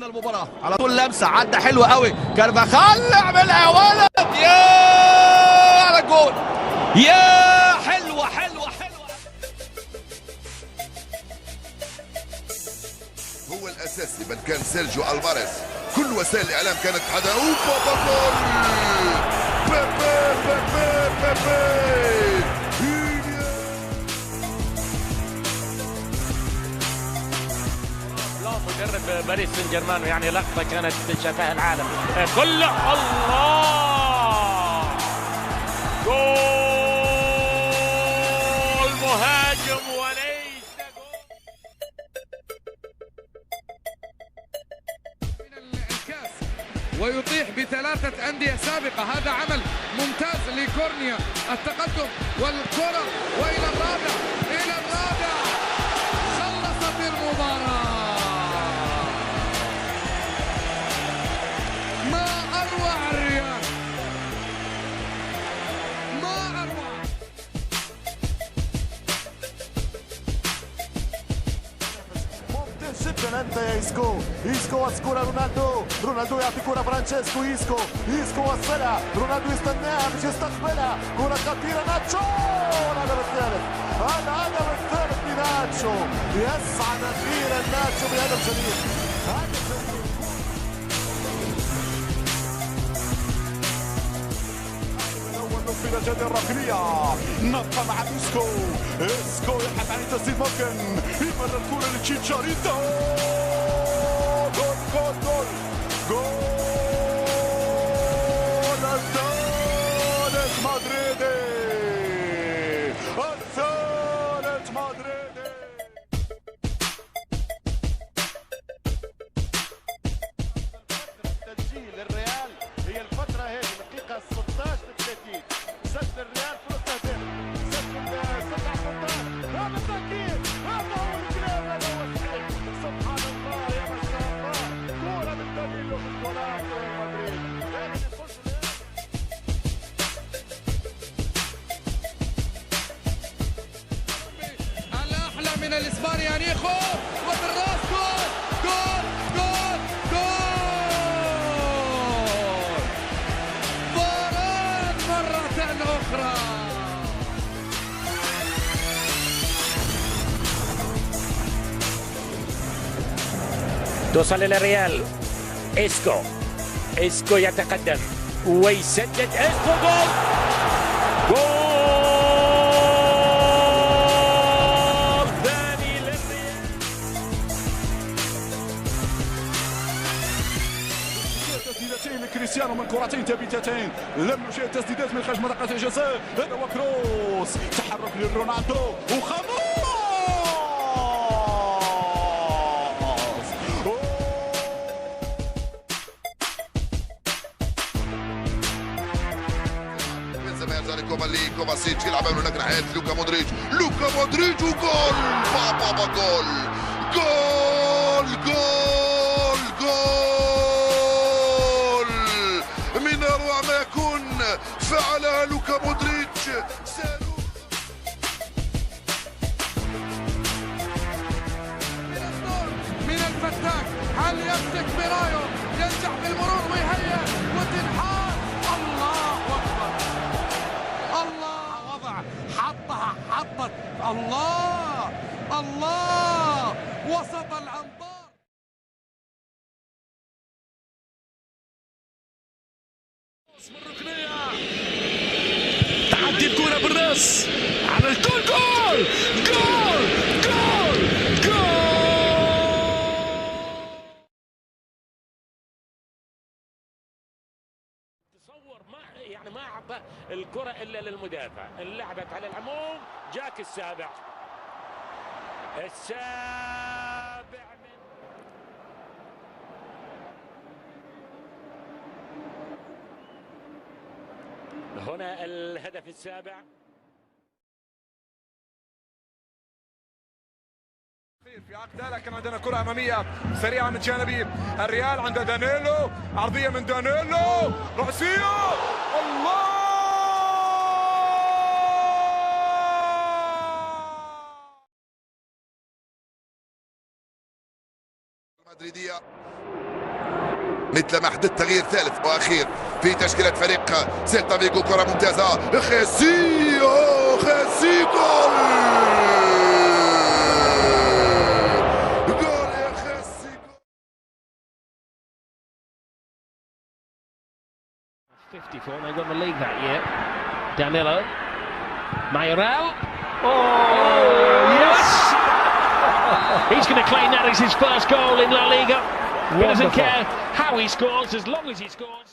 المباراة على طول لمسة عدى حلوة قوي كارفاخال اعملها يا ولد يا على الجول يا حلوة حلوة حلوة. هو الأساسي بل كان سيرجيو ألفاريز. كل وسائل الإعلام كانت حدا أوبا جول بيبي بيبي بيبي. مدرب باريس سان جيرمان يعني لقطة كانت شافها العالم كله. الله جول مهاجم وليس جول. من الكاس ويطيح بثلاثة أندية سابقة. هذا عمل ممتاز لكورنيا. التقدم والكرة وإلى الرابع إلى الرابع. خلصت المباراة. ما أروع الريال ما أروع. ممتاز جدا انت يا ايسكو. ايسكو وسكوره رونالدو يعطي كره فرانشيسكو. ايسكو وصلها رونالدو يستناها باش يستقبلها. كره خطيره ناتشو. الهدف الثالث الهدف الثالث لناتشو. يسعد اخيرا ناتشو بهدف جديد. في مجال الركنية نبقى مع اسكو يبحث عن التسديد. ممكن يمرر الكرة لتشيتشاريتو. جول الثالث مدريدي. الثالث مدريدي. تسجيل الريال هي الفترة هذه الدقيقة 16 30. سجل الريال فرصة هدف. سجل 17. هذا التأكيد. هذا هو الكلام. هذا هو الشيء. سبحان الله يا ما شاء الله. كورة بالدليل وبالجولات ريال مدريد. الأحلى من الإسبانيانيخو وبالراس جول جول جول جول. فاران مرة أخرى. توصل إلى الريال. اسكو يتقدم ويسدد. اسكو جول ثاني للريال. تسديدتين لكريستيانو من كرتين ثابتتين. لم يشاهد تسديدات من خارج منطقة الجزاء. هذا هو كروس. تحرك لرونالدو وخاموس. كوفاسيتش يلعب من هناك ناحية لوكا مودريتش وجول بابا جول من أروع ما يكون فعلها لوكا مودريتش. من الفتاك. هل يمسك ميرايو؟ ينجح بالمرور ويهيئ وتنحال. الله أكبر. الله وضع حطت الله وسط الأنظار. من الركنية تعدي الكرة بالراس على الجول. جول تصور ما اعطى الكرة الا للمدافع. انلعبت على العموم. جاك السابع هنا الهدف السابع. في عقده لكن عندنا كرة أمامية سريعة من جانبي الريال. عند دانيلو. عرضية من دانيلو. رأسية. الله. المدريدية مثل ما حدث تغيير ثالث واخير في تشكيله فريق سيلتا فيغو. كره ممتازه، خيسي خيسي جول جول يا خيسي. 54, they won the league that year. Danilo, Mayoral. Oh, yes! He's going to claim that as his first goal in La Liga. He doesn't care how he scores, as long as he scores.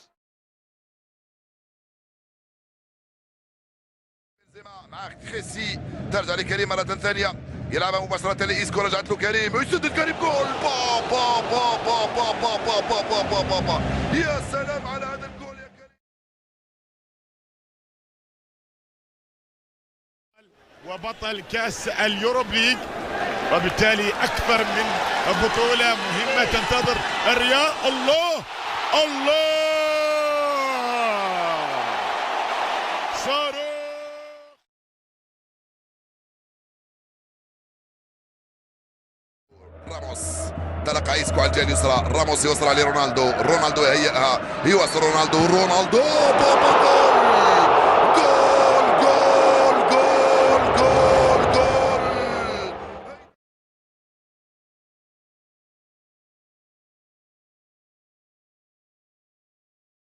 مع خيسي، ترجع لكريم مرة ثانية، يلعبها مباشرة لإيسكو، رجعت له كريم، يسدد كريم، جول! با با با با با با با با با با با با. يا سلام على هذا الجول يا كريم. وبطل كأس اليوروب ليج، وبالتالي أكثر من بطولة مهمة تنتظر الريال. الله الله صاروخ. راموس تلقى إيسكو على الجهة اليسرى، راموس يوصل لرونالدو، رونالدو يهيئها، يواصل رونالدو، رونالدو بابا جول